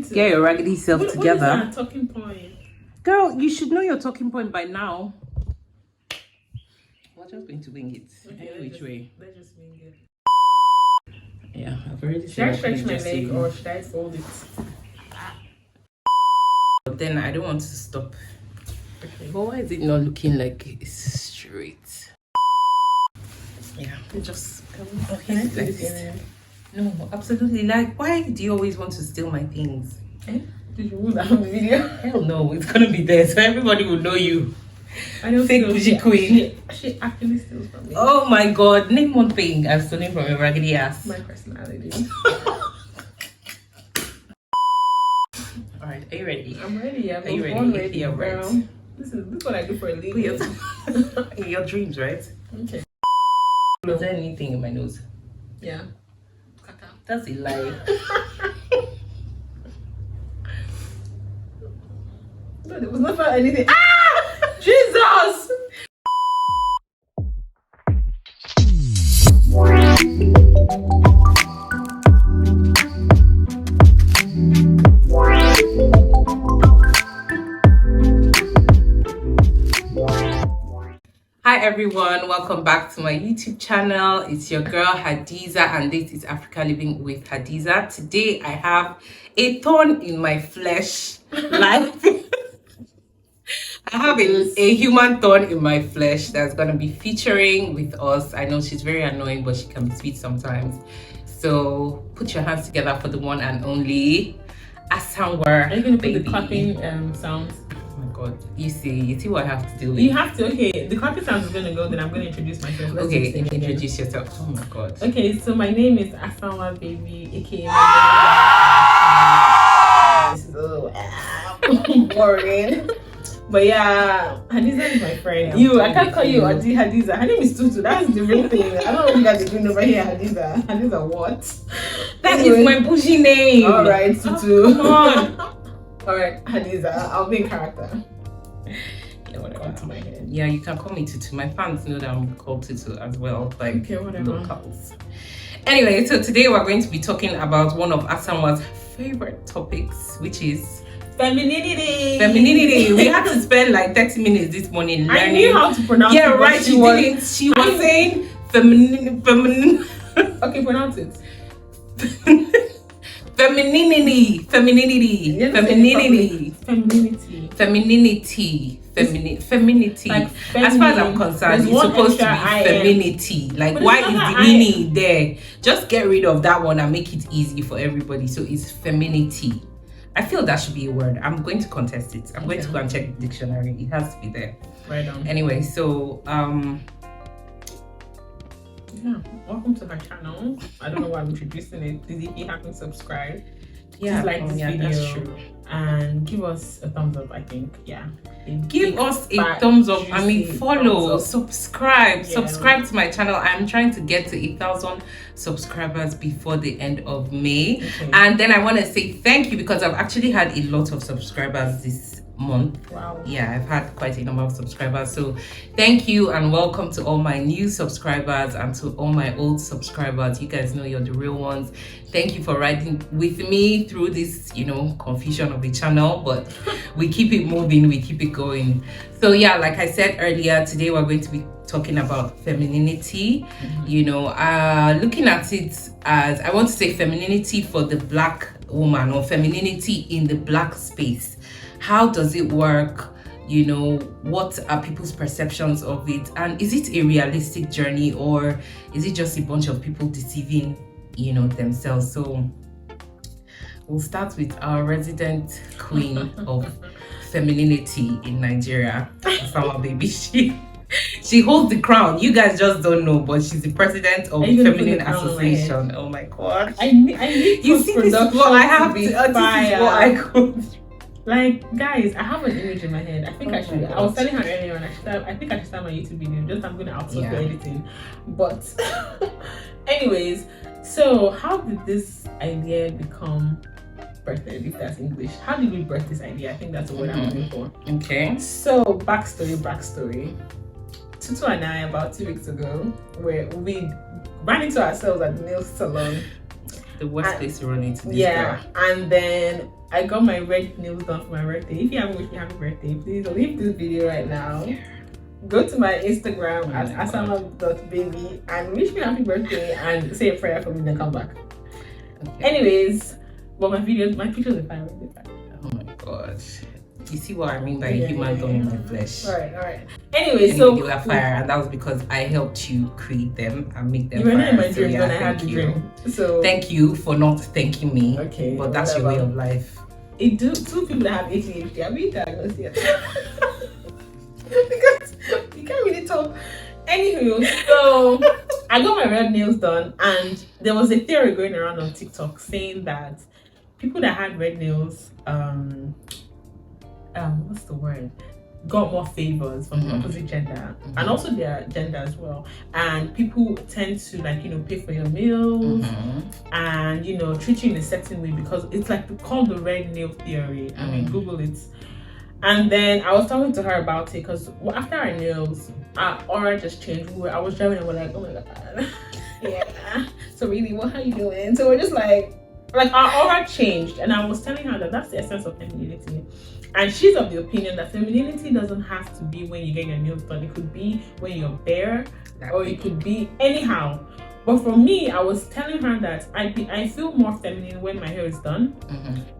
to get your raggedy self together. What is our talking point? Girl, you should know your talking point by now. We're just going to wing it. Okay, Which way? Let's just wing it. Yeah, I've already Should I stretch my leg or should I fold it? But then I don't want to stop. Okay. But why is it not looking like it's straight? Yeah, just Can I put this in? No, absolutely. Like, why do you always want to steal my things? Eh? Did you move that on the video? Hell no, it's gonna be there, so everybody will know you. I don't Fake bougie queen. She actually steals from me. Oh my god, name one thing I've stolen from a raggedy ass. My personality. Alright, are you ready? I'm ready. Are you ready? You're right. This is what I do for a living. Your dreams, right? Okay. Is there anything in my nose? Yeah. That's a lie. No, there was not anything. Ah! Jesus! Hi everyone, welcome back to my YouTube channel. It's your girl Hadiza and this is Africa Living with Hadiza. Today I have a thorn in my flesh. Like I have a human thorn in my flesh that's going to be featuring with us. I know she's very annoying, but she can be sweet sometimes. So put your hands together for the one and only Asanwa Are you going to put Baby. the clapping sounds? Oh my god, you see what I have to do with. You have to. Okay, the clapping sound is going to go, then I'm going to introduce myself. Let's Okay, just sing again. introduce yourself. Oh my god. Okay, so my name is Asanwa Baby, aka this is a little boring. But yeah, Hadiza is my friend. I can't call you Hadiza. Her name is Tutu. That's the real thing. I don't know what you guys are doing over here, Hadiza. Hadiza what? That is my bougie name. Alright, Tutu. Come on. Alright, Hadiza. I'll be in character. Yeah, whatever. Come to my head. Yeah, you can call me Tutu. My fans know that I'm called Tutu as well. Like, okay, whatever. Locals. Anyway, so today we're going to be talking about one of Asanwa's favorite topics, which is femininity. We had to spend like 30 minutes this morning learning. I knew how to pronounce it. Yeah, right. She didn't. She was saying feminine. Okay, pronounce it. Femininity. Femininity. Like, as far as I'm concerned, it's supposed to be femininity. Like, why is the meaning there? Just get rid of that one and make it easy for everybody. So it's femininity. I feel that should be a word. I'm going to contest it. I'm going to go and check the dictionary. It has to be there. Right on. Anyway, so yeah, welcome to her channel. I don't know why I'm introducing it. Please, if you haven't subscribed, yeah, please like this video. That's true. And give us a thumbs up. I think, yeah. Give us a thumbs up. I mean, follow, subscribe, subscribe to my channel. I'm trying to get to 1,000 subscribers before the end of May. Okay. And then I want to say thank you because I've actually had a lot of subscribers this month. Wow. Yeah, I've had quite a number of subscribers. So thank you and welcome to all my new subscribers and to all my old subscribers. You guys know you're the real ones. Thank you for riding with me through this, confusion of the channel, but we keep it moving, we keep it going. So yeah, like I said earlier, today we're going to be talking about femininity. Looking at it as, I want to say femininity for the Black woman or femininity in the Black space. How does it work? What are people's perceptions of it? And is it a realistic journey or is it just a bunch of people deceiving, themselves? So we'll start with our resident queen of femininity in Nigeria, Asanwa Baby. She holds the crown. You guys just don't know, but she's the president of the Feminine Association. Oh my god! I need you see, this is what I have to. This is what I could. Like, guys, I have an image in my head. I think I should. I was telling her earlier on. I think I should start my YouTube video. I'm going to outsource for editing. But, anyways, so how did this idea become birthed? If that's English, how did we birth this idea? I think that's the word I'm looking for. Okay. So backstory. Tutu and I, about 2 weeks ago, we ran into ourselves at the nail salon. The worst place to run into this girl. And then I got my red nails done for my birthday. If you haven't wished me happy birthday, please leave this video right now. Go to my Instagram at Asanwa Baby and wish me happy birthday and say a prayer for me, then come back. Okay. Anyways, but my pictures are fine. Oh my god. You see what I mean by human done in my flesh. Alright. Anyway, so they were fire, and that was because I helped you create them and make them you were fire. not in my dream when I had the dream. So thank you for not thanking me. Okay. But that's your way of life. Two people that have ADHD are being diagnosed yet. Because you can't really talk. Anywho, so I got my red nails done, and there was a theory going around on TikTok saying that people that had red nails, what's the word? Got more favors from the opposite gender, and also their gender as well. And people tend to pay for your meals and treat you in a certain way because it's called the red nail theory. I mean, Google it. And then I was talking to her about it because after our nails, our aura just changed. I was driving and we're like, oh my god, yeah. So really, what are you doing? So we're just like our aura changed, and I was telling her that that's the essence of femininity. And she's of the opinion that femininity doesn't have to be when you get your nails done. It could be when you're bare, or it could be anyhow. But for me, I was telling her that I feel more feminine when my hair is done.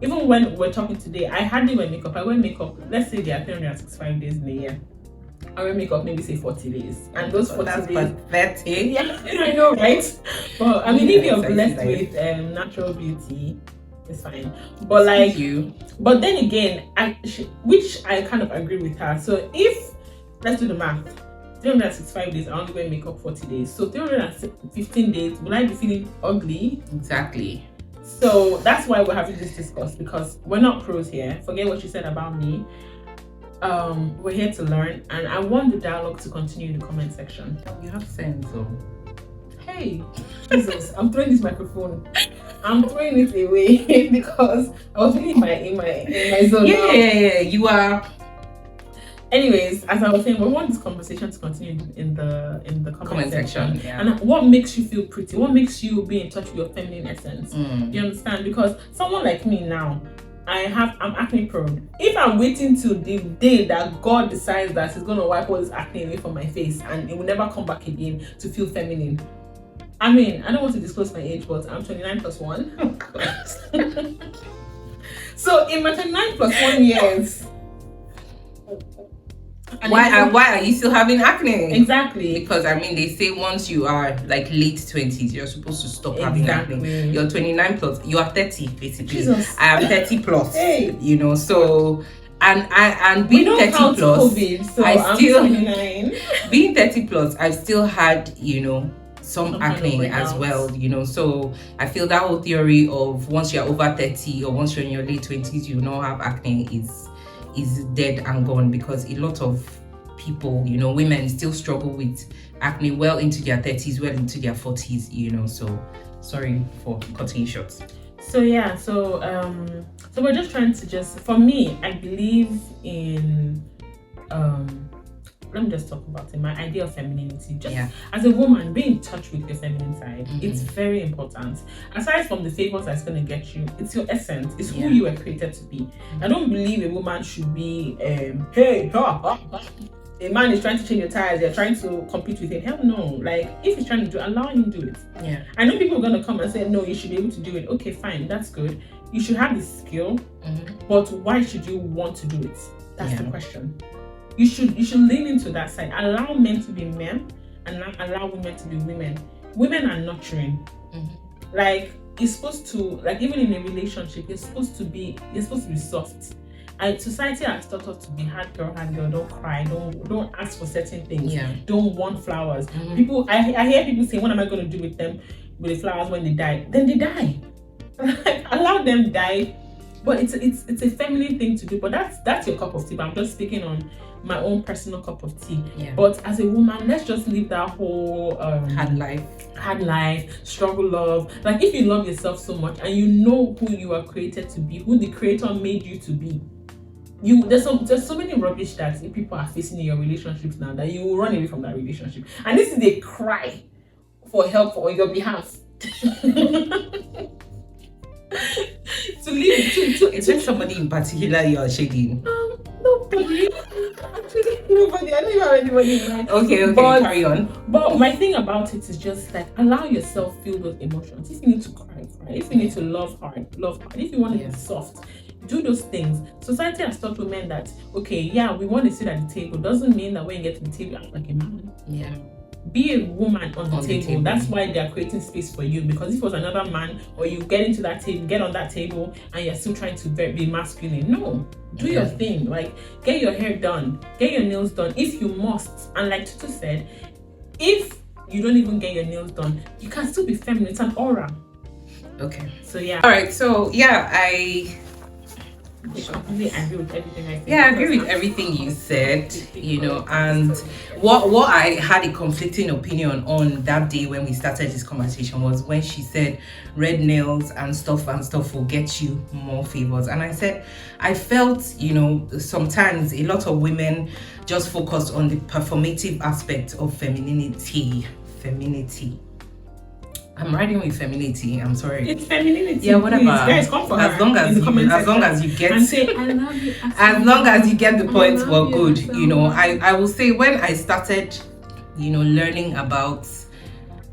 Even when we're talking today, I hardly wear makeup. I wear makeup, let's say there are 365 days in a year. I wear makeup maybe say 40 days. And those 40 days... pathetic. Yeah, I know, right? But I mean, if you're blessed with natural beauty, it's fine. But but then again, which I kind of agree with her. So if, let's do the math, 365 days, I only wear makeup 40 days. So 315 days, will I be feeling ugly? Exactly. So that's why we're having this discourse, because we're not pros here. Forget what you said about me. We're here to learn, and I want the dialogue to continue in the comment section. You have sense, though. Hey, Jesus, I'm throwing this microphone. I'm throwing it away because I was really in my zone. Yeah, you are. Anyways, as I was saying, we want this conversation to continue in the comment section. Yeah. And what makes you feel pretty? What makes you be in touch with your feminine essence? Do you understand? Because someone like me now, I'm acne prone. If I'm waiting till the day that God decides that He's gonna wipe all this acne away from my face and it will never come back again to feel feminine. I mean, I don't want to disclose my age, but I'm 29 plus 1. So in my 29 plus 1 years. Why are you still having acne? Exactly. Because I mean, they say once you are like late 20s, you're supposed to stop having acne. You're 29 plus, you are 30 basically. Jesus. I am 30 plus. Hey. So and being 30 plus, COVID, so I'm still 29. Being 30 plus, I've still had some acne as well, so I feel that whole theory of once you're over 30 or once you're in your late 20s you not have acne is dead and gone, because a lot of people, women still struggle with acne well into their 30s, well into their 40s, so sorry for cutting you short. So yeah, so we're just trying to for me, I believe in let me just talk about it. My idea of femininity, as a woman, be in touch with your feminine side. It's very important. Aside from the favors that's going to get you, it's your essence. It's who you were created to be. I don't believe a woman should be, hey, a man is trying to change your tires, you're trying to compete with him. Hell no. If he's trying to do it, allow him to do it. Yeah. I know people are going to come and say, no, you should be able to do it. Okay, fine, that's good. You should have the skill, but why should you want to do it? That's the question. You should lean into that side. Allow men to be men and allow women to be women. Women are nurturing. It's supposed to, even in a relationship, you're supposed to be soft. And society has taught us to be hard girl, don't cry, don't ask for certain things, don't want flowers. People, I hear people say, what am I going to do with the flowers when they die? Then they die. Allow them die. But it's a feminine thing to do. But that's your cup of tea. But I'm just speaking on my own personal cup of tea. But as a woman, let's just live that whole hard life, struggle love. If you love yourself so much and you know who you are created to be, who the creator made you to be, there's so many rubbish that people are facing in your relationships now that you will run away from that relationship. And this is a cry for help on your behalf. to leave to Is there somebody in particular you are shaking? Nobody. Actually, nobody. I don't even have anybody in mind. Okay, carry on. But my thing about it is just like allow yourself feel those emotions. If you need to cry, cry. If you need to love hard, love hard. If you want to be soft, do those things. Society has taught women that we want to sit at the table. Doesn't mean that when you get to the table, you act like a man. Yeah. Be a woman on the table. That's why they are creating space for you. Because if it was another man, or you get into that table, get on that table, and you're still trying to be masculine, no, do your thing. Like, get your hair done, get your nails done if you must. And like Tutu said, if you don't even get your nails done, you can still be feminine. It's an aura. Okay. So yeah. All right. So yeah, I completely agree with everything I said. Yeah, I agree with everything you said, and what I had a conflicting opinion on that day when we started this conversation was when she said red nails and stuff will get you more favors. And I said, I felt, sometimes a lot of women just focus on the performative aspect of femininity. I'm riding with femininity. I'm sorry. It's femininity. Yeah, whatever. Guys, come for as long as you get, and say I love you. As long as you get the point, well, good. I will say when I started, learning about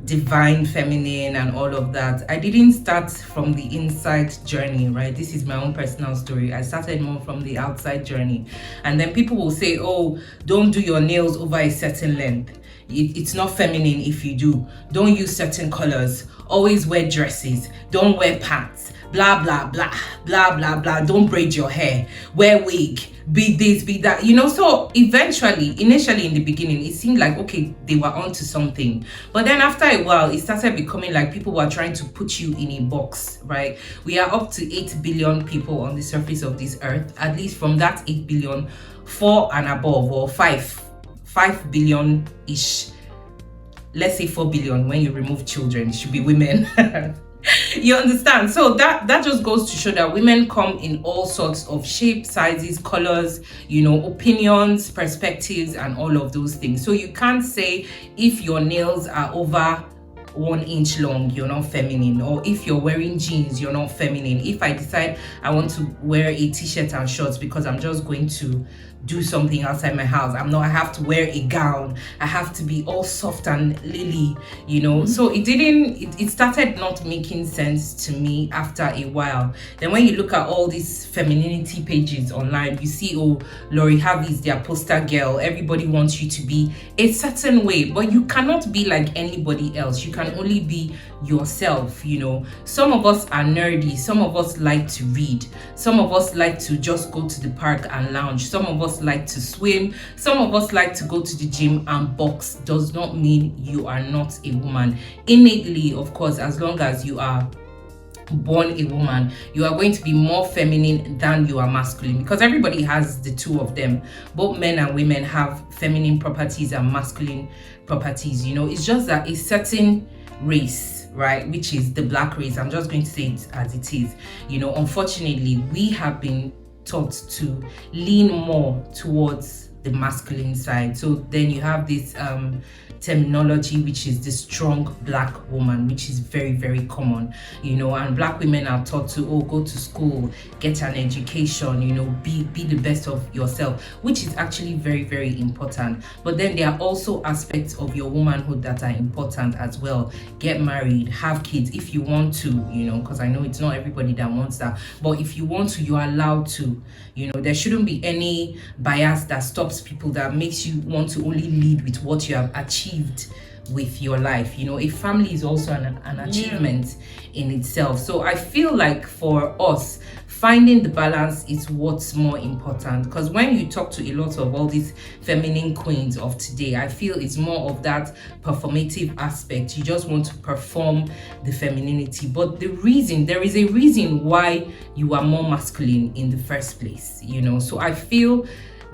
divine feminine and all of that, I didn't start from the inside journey, right? This is my own personal story. I started more from the outside journey, and then people will say, "Oh, don't do your nails over a certain length. It's not feminine if you do. Don't use certain colors. Always wear dresses. Don't wear pants. Blah, blah, blah, blah, blah, blah. Don't braid your hair. Wear wig. Be this, be that." So initially in the beginning, it seemed like, okay, they were onto something. But then after a while, it started becoming like people were trying to put you in a box, right? We are up to 8 billion people on the surface of this earth. At least from that 8 billion, 4 and above, or 5 billion-ish. Let's say 4 billion when you remove children. It should be women. You understand? So that just goes to show that women come in all sorts of shapes, sizes, colors, opinions, perspectives, and all of those things. So you can't say if your nails are over 1 inch long, you're not feminine, or if you're wearing jeans, you're not feminine. If I decide I want to wear a t-shirt and shorts because I'm just going to do something outside my house, I have to wear a gown, I have to be all soft and lily, So it started not making sense to me after a while. Then when you look at all these femininity pages online, you see, Lori Harvey is their poster girl. Everybody wants you to be a certain way, but you cannot be like anybody else. You can only be yourself. Some of us are nerdy, some of us like to read, some of us like to just go to the park and lounge, some of us like to swim, some of us like to go to the gym and box. Does not mean you are not a woman. Innately, of course, as long as you are born a woman, you are going to be more feminine than you are masculine, because everybody has the two of them. Both men and women have feminine properties and masculine properties. It's just that a certain race, right, which is the black race, I'm just going to say it as it is, unfortunately we have been taught to lean more towards the masculine side. So then you have this terminology, which is the strong black woman, which is very, very common, and black women are taught to go to school, get an education, be the best of yourself, which is actually very, very important. But then there are also aspects of your womanhood that are important as well. Get married, have kids if you want to, because I know it's not everybody that wants that, but if you want to, you are allowed to. There shouldn't be any bias that stops people, that makes you want to only lead with what you have achieved with your life. A family is also an achievement in itself. So I feel like for us, finding the balance is what's more important, because when you talk to a lot of all these feminine queens of today, I feel it's more of that performative aspect. You just want to perform the femininity, but there is a reason why you are more masculine in the first place. So I feel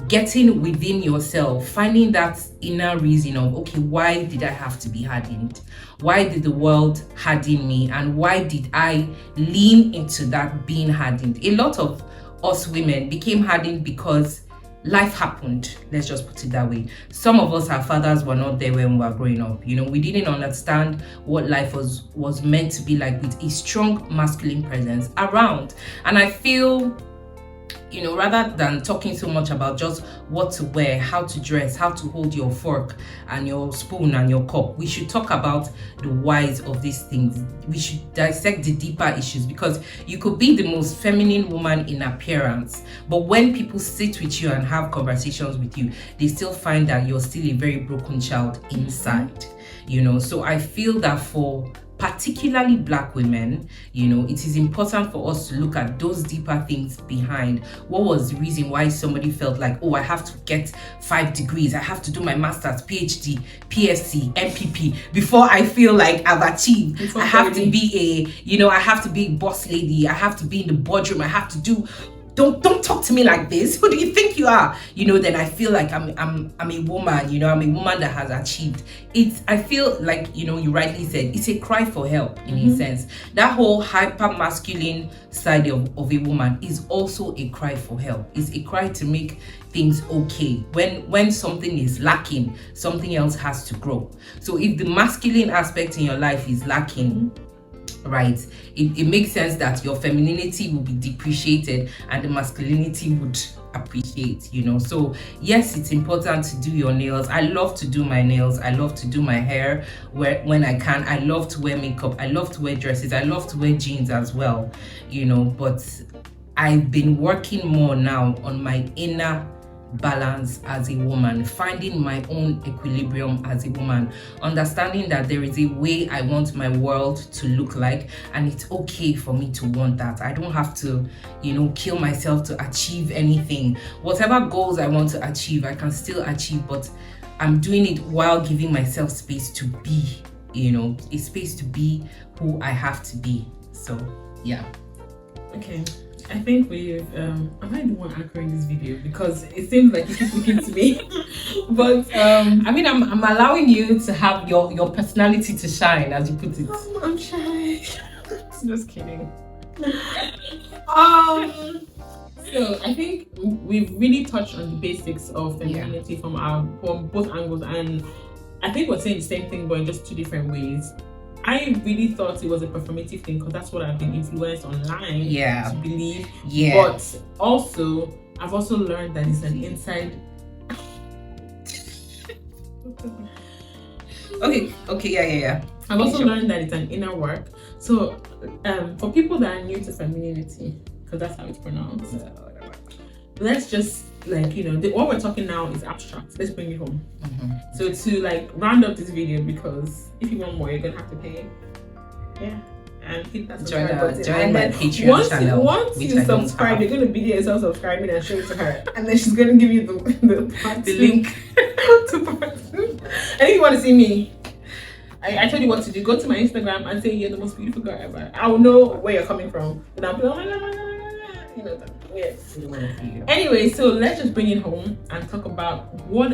getting within yourself, finding that inner reason of, okay, why did I have to be hardened? Why did the world harden me? And why did I lean into that being hardened? A lot of us women became hardened because life happened, let's just put it that way. Some of us, our fathers were not there when we were growing up. You know, we didn't understand what life was meant to be like with a strong masculine presence around. And I feel, you know, rather than talking so much about just what to wear, how to dress, how to hold your fork and your spoon and your cup, we should talk about the whys of these things. We should dissect the deeper issues, because you could be the most feminine woman in appearance, but when people sit with you and have conversations with you, they still find that you're still a very broken child inside, you know. So I feel that for particularly Black women, you know, it is important for us to look at those deeper things behind. What was the reason why somebody felt like, oh, I have to get 5 degrees, I have to do my master's, PhD, PSc, MPP before I feel like I've achieved. I have to be I have to be a boss lady, I have to be in the boardroom, I have to do. Don't talk to me like this. Who do you think you are? You know, then I feel like I'm a woman, you know, I'm a woman that has achieved. I feel like, you know, you rightly said, it's a cry for help in a sense. That whole hyper masculine side of a woman is also a cry for help. It's a cry to make things okay. When something is lacking, something else has to grow. So if the masculine aspect in your life is lacking, right, it makes sense that your femininity will be depreciated and the masculinity would appreciate, you know. So yes, it's important to do your nails. I love to do my nails, I love to do my hair when I can. I love to wear makeup, I love to wear dresses, I love to wear jeans as well, you know. But I've been working more now on my inner balance as a woman, finding my own equilibrium as a woman, understanding that there is a way I want my world to look like, and it's okay for me to want that. I don't have to, you know, kill myself to achieve anything. Whatever goals I want to achieve, I can still achieve, but I'm doing it while giving myself space to be, you know, a space to be who I have to be. So yeah. Okay, I think we've am I the one anchoring this video, because it seems like you keep looking to me. But I mean, I'm allowing you to have your personality to shine, as you put it. I'm shy. Just kidding. So I think we've really touched on the basics of femininity from both angles, and I think we're saying the same thing but in just 2 different ways. I really thought it was a performative thing because that's what I've been influenced online to believe. Yeah. But also, I've also learned that it's an inside. Okay, yeah. I've also learned that it's an inner work. So, for people that are new to femininity, because that's how it's pronounced, let's just, like, you know, what we're talking now is abstract. Let's bring it home. So to like round up this video, because if you want more, you're gonna have to pay. Yeah. And hit that subscribe button. Join my Patreon channel. Once you subscribe, you're gonna video yourself subscribing and show it to her, and then she's gonna give you the link to part 2. And if you want to see me, I told you what to do. Go to my Instagram and say you're the most beautiful girl ever. I will know where you're coming from. And I'll be like, oh my god, you know that. Yes. Anyway, so let's just bring it home and talk about what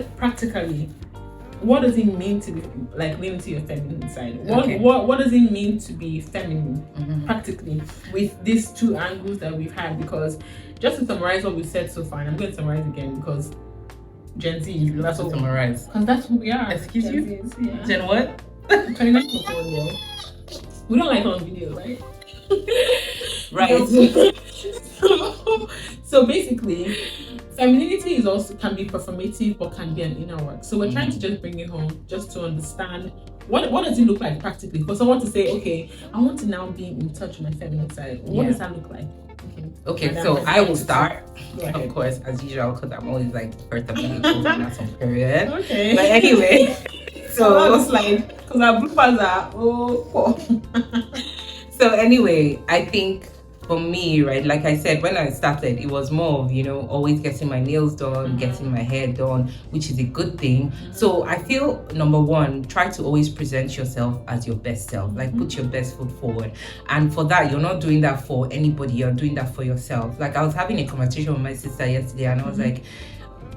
does it mean to be like lean into your feminine side? What does it mean to be feminine practically with these 2 angles that we've had? Because just to summarize what we've said so far, and I'm going to summarize again because Gen Z, that's what summarize. Because that's who we are. Excuse Gen you? Zs, yeah. Gen what? 29.1 year. We don't like on video, right? Right. So basically, femininity is also can be performative but can be an inner work. So we're trying to just bring it home, just to understand what does it look like practically for someone to say, okay, I want to now be in touch with my feminine side. What does that look like? Okay, so I will start, of course, as usual, because I'm always like first of all, not some period. Okay. But anyway, so slide because our bloopers are So anyway, I think for me, right, like I said, when I started, it was more of, you know, always getting my nails done, getting my hair done, which is a good thing. So I feel, number one, try to always present yourself as your best self, like put your best foot forward. And for that, you're not doing that for anybody, you're doing that for yourself. Like I was having a conversation with my sister yesterday and I was like,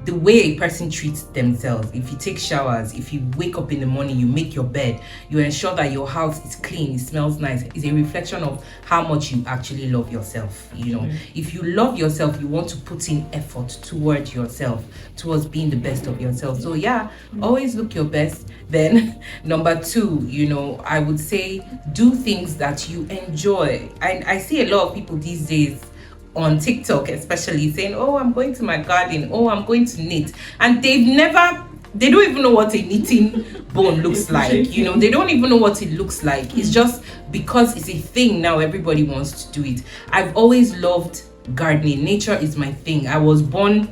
the way a person treats themselves, if you take showers, if you wake up in the morning, you make your bed, you ensure that your house is clean, it smells nice, is a reflection of how much you actually love yourself. If you love yourself, you want to put in effort towards yourself, towards being the best of yourself. So always look your best. Then number 2, I would say do things that you enjoy. I see a lot of people these days on TikTok especially saying, oh, I'm going to my garden, oh, I'm going to knit, and they don't even know what a knitting bone looks like. They don't even know what it looks like. It's just because it's a thing now, everybody wants to do it. I've always loved gardening. Nature is my thing. I was born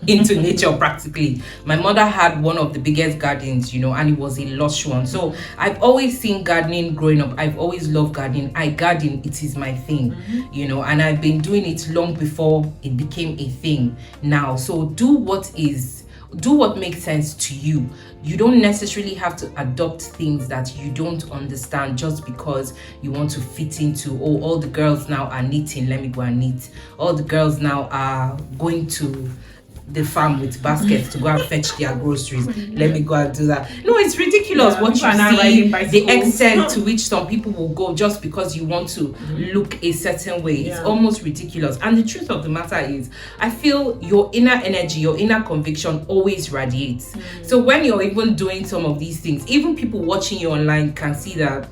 into nature practically. My mother had one of the biggest gardens, and it was a lush one. So I've always seen gardening growing up. I've always loved gardening. I garden, it is my thing, and I've been doing it long before it became a thing now. So do what makes sense to you. You don't necessarily have to adopt things that you don't understand just because you want to fit into, oh, all the girls now are knitting, let me go and knit. All the girls now are going to the farm with baskets to go and fetch their groceries. Let me go and do that. No, it's ridiculous what you see, the extent to which some people will go just because you want to look a certain way. It's almost ridiculous. And the truth of the matter is, I feel your inner energy, your inner conviction always radiates. So when you're even doing some of these things, even people watching you online can see that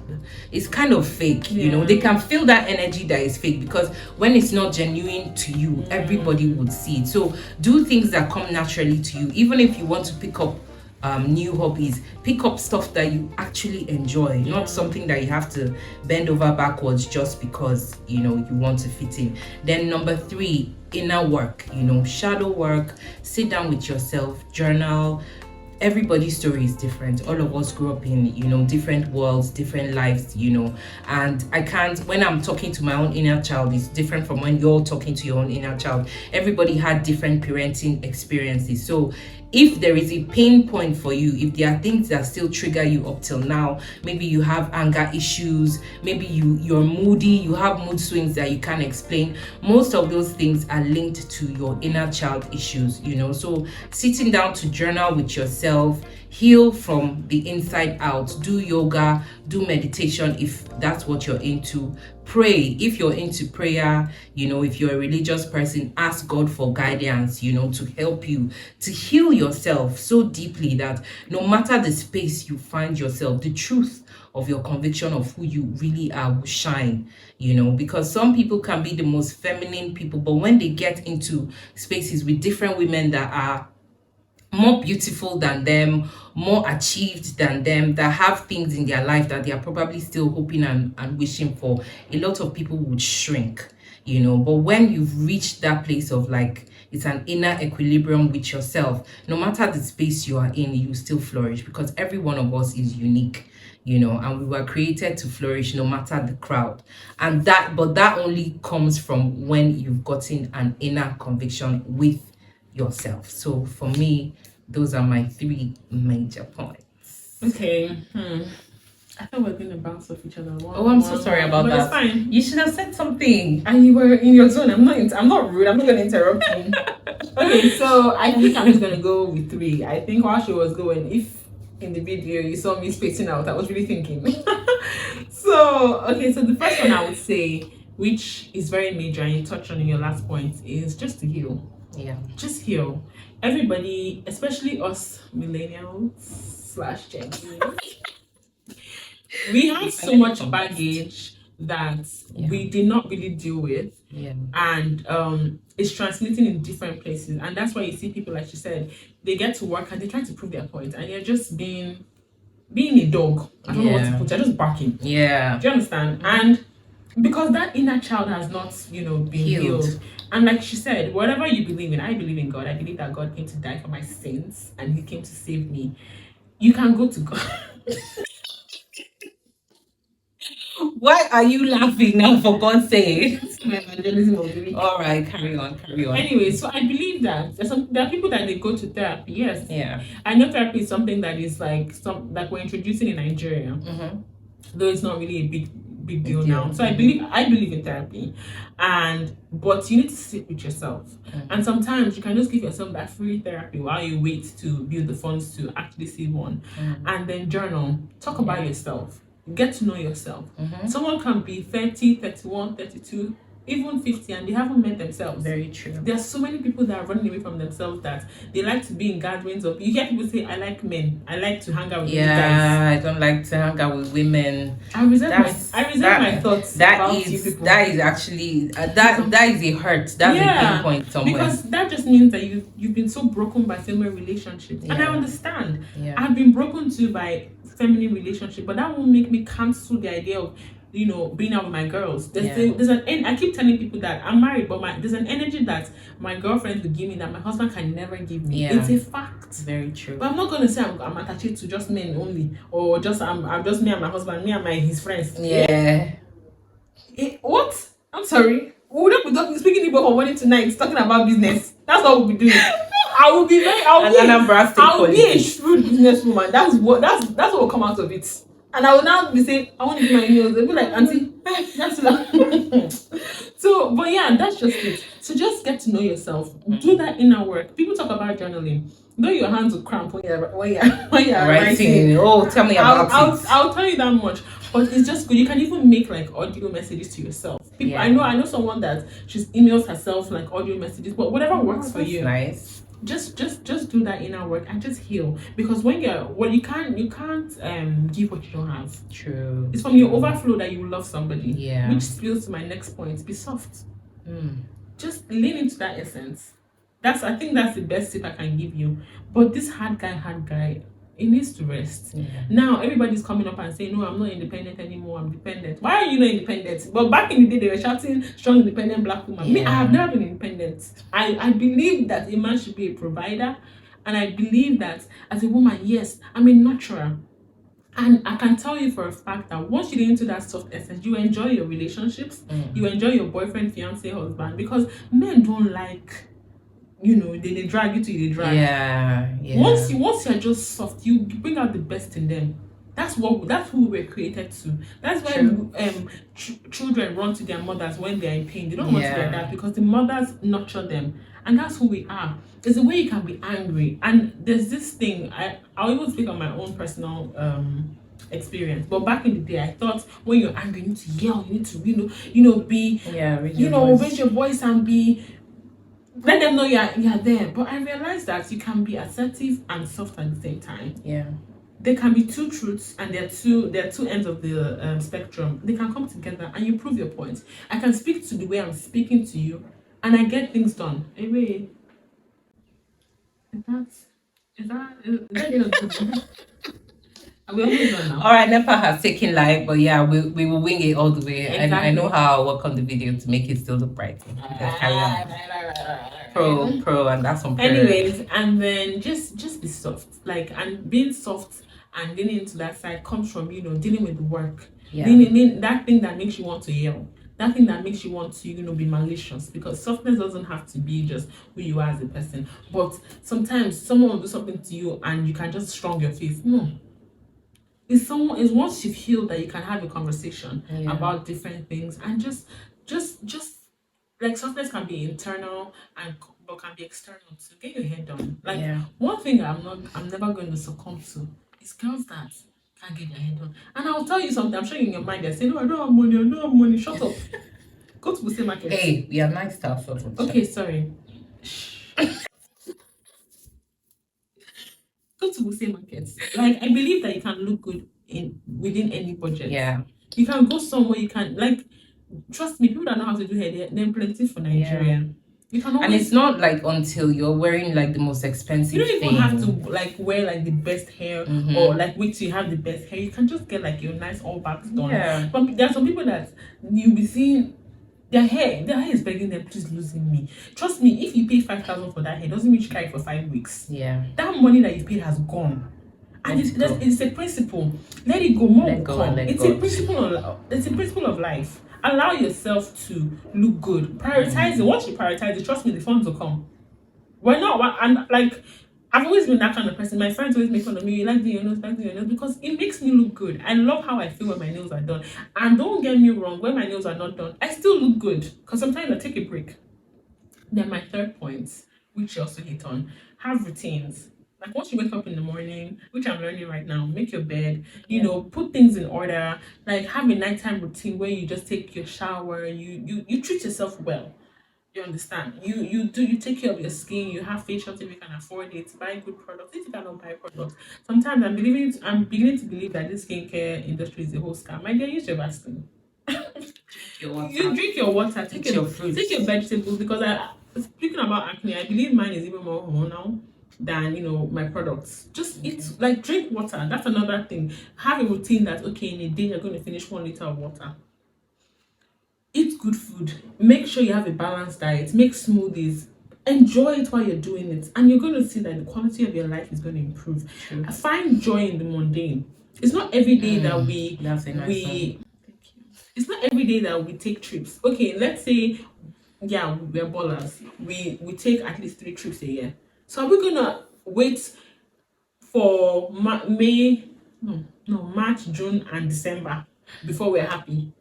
it's kind of fake. They can feel that energy that is fake, because when it's not genuine to you, everybody would see it. So do things that come naturally to you. Even if you want to pick up new hobbies, pick up stuff that you actually enjoy, not something that you have to bend over backwards just because you want to fit in. Then number 3, inner work, shadow work. Sit down with yourself, journal. Everybody's story is different. All of us grew up in different worlds, different lives, and I can't, when I'm talking to my own inner child, it's different from when you're talking to your own inner child. Everybody had different parenting experiences. So if there is a pain point for you, if there are things that still trigger you up till now, maybe you have anger issues, maybe you're moody, you have mood swings that you can't explain, most of those things are linked to your inner child issues. So sitting down to journal with yourself, heal from the inside out, do yoga, do meditation if that's what you're into, pray if you're into prayer, if you're a religious person, ask God for guidance, to help you to heal yourself so deeply that no matter the space you find yourself, the truth of your conviction of who you really are will shine, because some people can be the most feminine people, but when they get into spaces with different women that are more beautiful than them, more achieved than them, that have things in their life that they are probably still hoping and wishing for, a lot of people would shrink, but when you've reached that place of it's an inner equilibrium with yourself, no matter the space you are in, you still flourish, because every one of us is unique, and we were created to flourish no matter the crowd. And that only comes from when you've gotten an inner conviction with yourself. So for me, those are my 3 major points. Okay. I thought we were going to bounce off each other. I'm so sorry about that. It's fine. You should have said something. And you were in your zone. I'm not rude. I'm not going to interrupt you. Okay, so I think I'm just going to go with 3. I think while she was going, if in the video you saw me spacing out, I was really thinking. So the first one I would say, which is very major and you touched on in your last point, is just to heal. Just heal. Everybody, especially us millennials / Gen Z, we have so much baggage that we did not really deal with, and it's transmitting in different places. And that's why you see people, like she said, they get to work and they try to prove their point, and they're just being a dog. I don't know what to put. They're just barking. Do you understand? And because that inner child has not, been healed. And like she said, whatever you believe in, I believe in God. I believe that God came to die for my sins and he came to save me. You can go to God. Why are you laughing now, for God's sake? My evangelism of the week. All right, carry on. Anyway, so I believe that there are people that they go to therapy. Yes. Yeah. I know therapy is something that is like we're introducing in Nigeria. Though it's not really a big big deal now. So I believe in therapy, but you need to sit with yourself. And sometimes you can just give yourself that free therapy while you wait to build the funds to actually see one. And then journal, talk about yourself, get to know yourself. Someone can be 30, 31, 32, even 50, and they haven't met themselves. Very true. There are so many people that are running away from themselves, that they like to be in gatherings of, you hear people say, I like men, I like to hang out with guys. I don't like to hang out with women. I resent my thoughts. That is actually that is a hurt. That's a pain point somewhere. Because that just means that you've been so broken by female relationships. And I understand. I've been broken too by feminine relationship, but that won't make me cancel the idea of being out with my girls. I keep telling people that I'm married, but there's an energy that my girlfriends will give me that my husband can never give me. It's a fact. Very true. But I'm not gonna say I'm attached to just men only, or just I'm just me and my husband, me and his friends. What? I'm sorry. We would not be speaking Igbo from morning to night, talking about business. That's what we'll be doing. I'll be a shrewd businesswoman. That's what will come out of it. And I will now be saying, I want to do my nails. They'll be like, Auntie, that's like. So, but yeah, that's just it. So just get to know yourself. Do that inner work. People talk about journaling. Though your hands will cramp when you're writing. Oh, tell me about it. I'll tell you that much. But it's just good. You can even make like audio messages to yourself. People, I know someone that she emails herself like audio messages. But whatever works for you. Nice. Just do that inner work and just heal, because when you can't give what you don't have. True. It's from your overflow that you love somebody. Which spills to my next point. Be soft. Just lean into that essence. I think that's the best tip I can give you. But this hard guy, it needs to rest. Now everybody's coming up and saying, no, I'm not independent anymore, I'm dependent. Why are you not independent? But back in the day, they were shouting strong independent black woman. Me, I have never been independent. I believe that a man should be a provider, and I believe that as a woman, yes, I'm a nurturer. And I can tell you for a fact that once you get into that soft essence, you enjoy your relationships, you enjoy your boyfriend, fiance, husband, because men don't like, they drag you to the drag. Once you're just soft, you bring out the best in them. That's who we were created to. That's why children run to their mothers when they're in pain. They don't want to their dad, because the mothers nurture them. And that's who we are. There's a way you can be angry. And there's this thing, I'll even speak on my own personal experience. But back in the day, I thought when you're angry, you need to yell, you need to, be, raise your voice and be, let them know you're there. But I realized that you can be assertive and soft at the same time. There can be two truths, and there are two ends of the spectrum. They can come together, and you prove your point. I can speak to the way I'm speaking to you, and I get things done. Anyway, is that we're almost done now. All right, Nepa has taken live, but yeah, we will wing it all the way. Exactly. I know how I'll work on the video to make it still look bright. Carry on. Pro, and that's on prayer. Anyways, and then just be soft. And being soft and leaning into that side comes from, dealing with the work. That thing that makes you want to yell. That thing that makes you want to, be malicious. Because softness doesn't have to be just who you are as a person. But sometimes someone will do something to you and you can just strong your face. No. It's once you've healed that you can have a conversation about different things, and just like softness can be internal but can be external too. Get your head done. One thing I'm never going to succumb to is girls that can't get their head done. And I'll tell you something. I'm sure in your mind they're saying, no, I don't have money. Shut up. Go to Buse Market. Hey, we are nice stuff. Okay, sorry. Go to Buse Market. I believe that you can look good within any budget. You can go somewhere, you can trust me, people that know how to do hair, they're plenty for Nigeria. You can always, and it's not until you're wearing the most expensive thing. You don't even have to wear the best hair or wait till you have the best hair. You can just get your nice all backs done. But there are some people that you'll be seeing their hair is begging them, please losing me. Trust me, if you pay 5,000 for that hair, doesn't mean you carry it for 5 weeks. That money that you paid has gone. And it's a principle. Let it go. More come. It's a principle of life. Allow yourself to look good. Prioritize it. Once you prioritize it, trust me, the funds will come. Why not? And I've always been that kind of person. My friends always make fun of me. You like doing your nails, like doing your nails because it makes me look good. I love how I feel when my nails are done. And don't get me wrong, when my nails are not done, I still look good because sometimes I take a break. Then my third point, which you also hit on, have routines. Like once you wake up in the morning, which I'm learning right now, make your bed, put things in order. Like have a nighttime routine where you just take your shower, you treat yourself well. You understand? You take care of your skin. You have facials if you can afford it. Buy good products if you cannot buy products. Sometimes I'm beginning to believe that this skincare industry is a whole scam. My dear, use your Vaseline. Your You water. drink your water. Eat your fruits. Take your vegetables because I speaking about acne. I believe mine is even more hormonal than my products. Just eat like drink water. That's another thing. Have a routine that okay in a day you're going to finish 1 liter of water. Eat good food. Make sure you have a balanced diet. Make smoothies. Enjoy it while you're doing it, and you're going to see that the quality of your life is going to improve. True. Find joy in the mundane. It's not every day that That's a nice we. Thank you. It's not every day that we take trips. Okay, let's say, yeah, we're ballers. We take at least 3 trips a year. So are we gonna wait for May? No, March, June, and December before we're happy?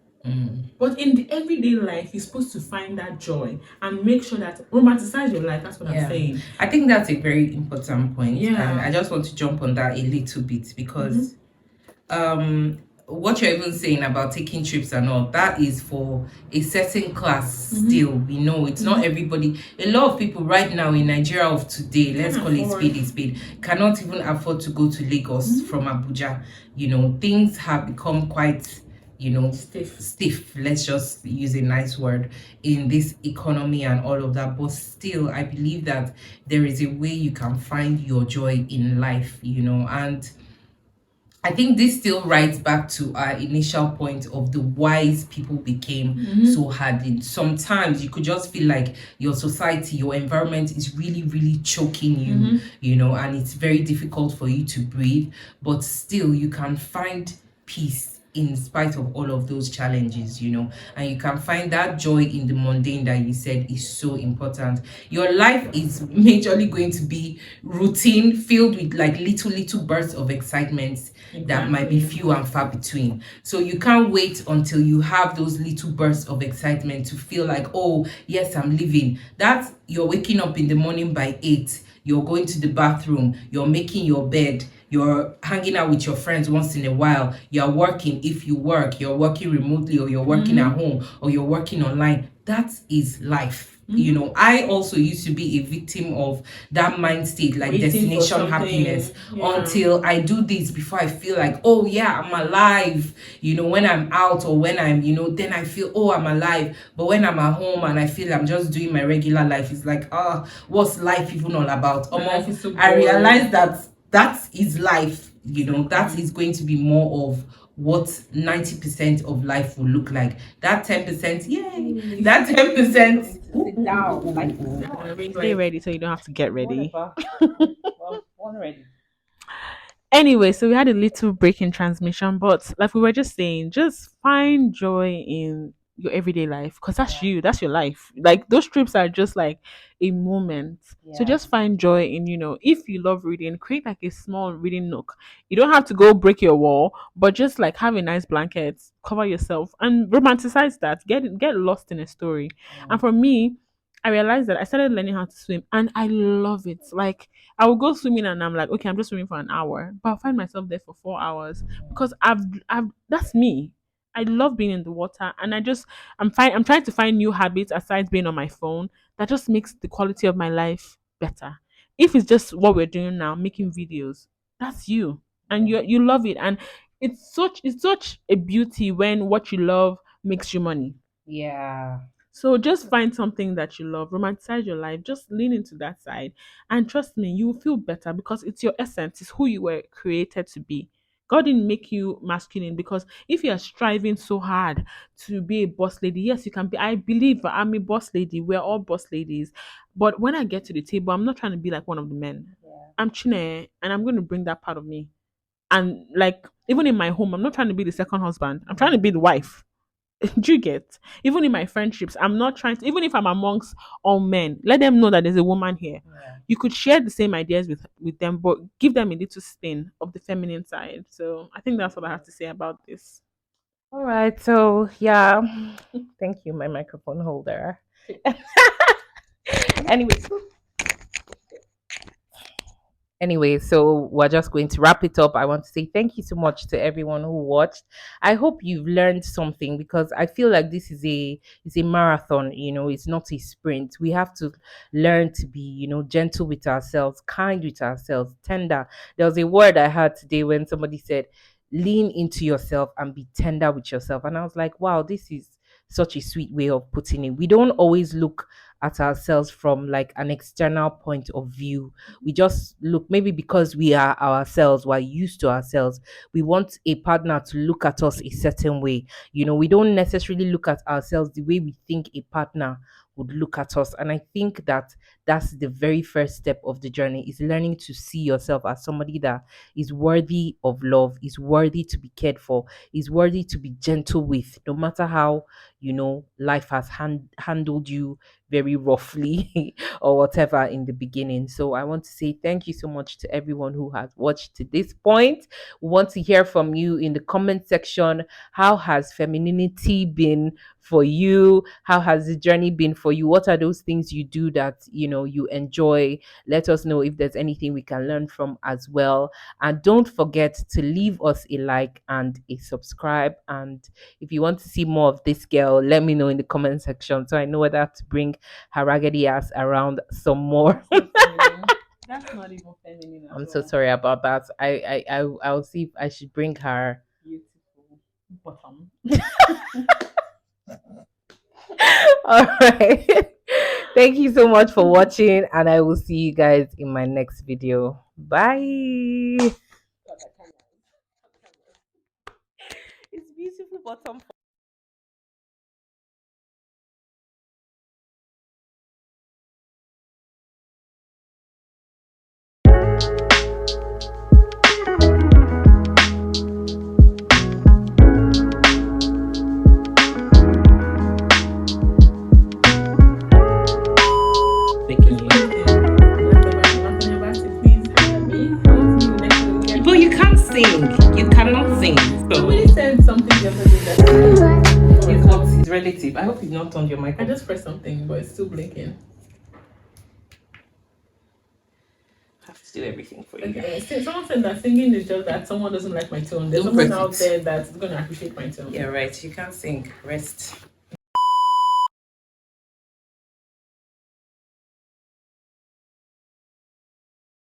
But in the everyday life, you're supposed to find that joy and make sure that romanticize your life. That's what I'm saying. I think that's a very important point. Yeah. And I just want to jump on that a little bit because what you're even saying about taking trips and all, that is for a certain class still. We know it's not everybody. A lot of people right now in Nigeria of today, let's call it spade a spade, cannot even afford to go to Lagos from Abuja. Things have become quite stiff, let's just use a nice word, in this economy and all of that. But still, I believe that there is a way you can find your joy in life, and I think this still writes back to our initial point of the whys people became so hardened. Sometimes you could just feel like your society, your environment is really, really choking you, and it's very difficult for you to breathe, but still you can find peace in spite of all of those challenges, and you can find that joy in the mundane that you said is so important. Your life is majorly going to be routine filled with like little bursts of excitement that might be few and far between. So you can't wait until you have those little bursts of excitement to feel like, oh yes, I'm living. That you're waking up in the morning by 8, you're going to the bathroom, you're making your bed, you're hanging out with your friends once in a while, you're working if you work, you're working remotely, or you're working at home, or you're working online. That is life. I also used to be a victim of that mind state, like waiting destination happiness, until I do this before I feel like, oh yeah, I'm alive. When I'm out or when I'm, then I feel, oh, I'm alive. But when I'm at home and I feel I'm just doing my regular life, it's like, what's life even all about? Life is so I realized that is life. That is going to be more of what 90% of life will look like. That 10%, yay! That 10%. Sit down. Stay ready so you don't have to get ready. Well, ready. Anyway, so we had a little break in transmission, but like we were just saying, just find joy in your everyday life because that's you, that's your life. Like those trips are just like a moment. So just find joy in, if you love reading, create like a small reading nook. You don't have to go break your wall, but just like have a nice blanket, cover yourself, and romanticize that. Get lost in a story. And for me, I realized that I started learning how to swim and I love it. Like I will go swimming and I'm like, okay, I'm just swimming for an hour, but I'll find myself there for 4 hours because I've that's me. I love being in the water and I'm trying to find new habits aside being on my phone that just makes the quality of my life better. If it's just what we're doing now, making videos, that's you. And you love it. And it's such a beauty when what you love makes you money. Yeah. So just find something that you love, romanticize your life, just lean into that side. And trust me, you will feel better because it's your essence, it's who you were created to be. God didn't make you masculine because if you are striving so hard to be a boss lady, yes, you can be. I believe I'm a boss lady. We're all boss ladies. But when I get to the table, I'm not trying to be like one of the men. I'm Chine and I'm going to bring that part of me. And like, even in my home, I'm not trying to be the second husband. I'm trying to be the wife. Do you get? Even in my friendships, I'm not trying to, even if I'm amongst all men, let them know that there's a woman here. Yeah. You could share the same ideas with them, but give them a little spin of the feminine side. So I think that's what I have to say about this. All right. So yeah. Thank you, my microphone holder. Anyways, so we're just going to wrap it up. I want to say thank you so much to everyone who watched. I hope you've learned something, because I feel like this is a marathon, it's not a sprint. We have to learn to be, gentle with ourselves, kind with ourselves, tender. There was a word I heard today when somebody said, lean into yourself and be tender with yourself. And I was like, wow, this is such a sweet way of putting it. We don't always look at ourselves from like an external point of view. We just look, maybe because we are ourselves, we're used to ourselves, we want a partner to look at us a certain way. We don't necessarily look at ourselves the way we think a partner would look at us. And I think that that's the very first step of the journey, is learning to see yourself as somebody that is worthy of love, is worthy to be cared for, is worthy to be gentle with, no matter how life has handled you very roughly or whatever in the beginning. So I want to say thank you so much to everyone who has watched to this point. We want to hear from you in the comment section. How has femininity been for you? How has the journey been for you? What are those things you do that you enjoy? Let us know if there's anything we can learn from as well. And don't forget to leave us a like and a subscribe. And if you want to see more of this girl, let me know in the comment section, so I know whether to bring her raggedy ass around some more. That's not even feminine. I'm so sorry about that. I'll see if I should bring her Beautiful bottom. All right. Thank you so much for watching, and I will see you guys in my next video. Bye. It's beautiful bottom. But you can't sing. You cannot sing. So Somebody said something the other day that it's what is relative. I hope you've not turned your I microphone. just pressed something, but it's still blinking. I have to do everything for you. Okay. Someone said that singing is just that someone doesn't like my tone. There's Don't someone press out it. there that's going to appreciate my tone. Yeah, right. You can't sing. Rest.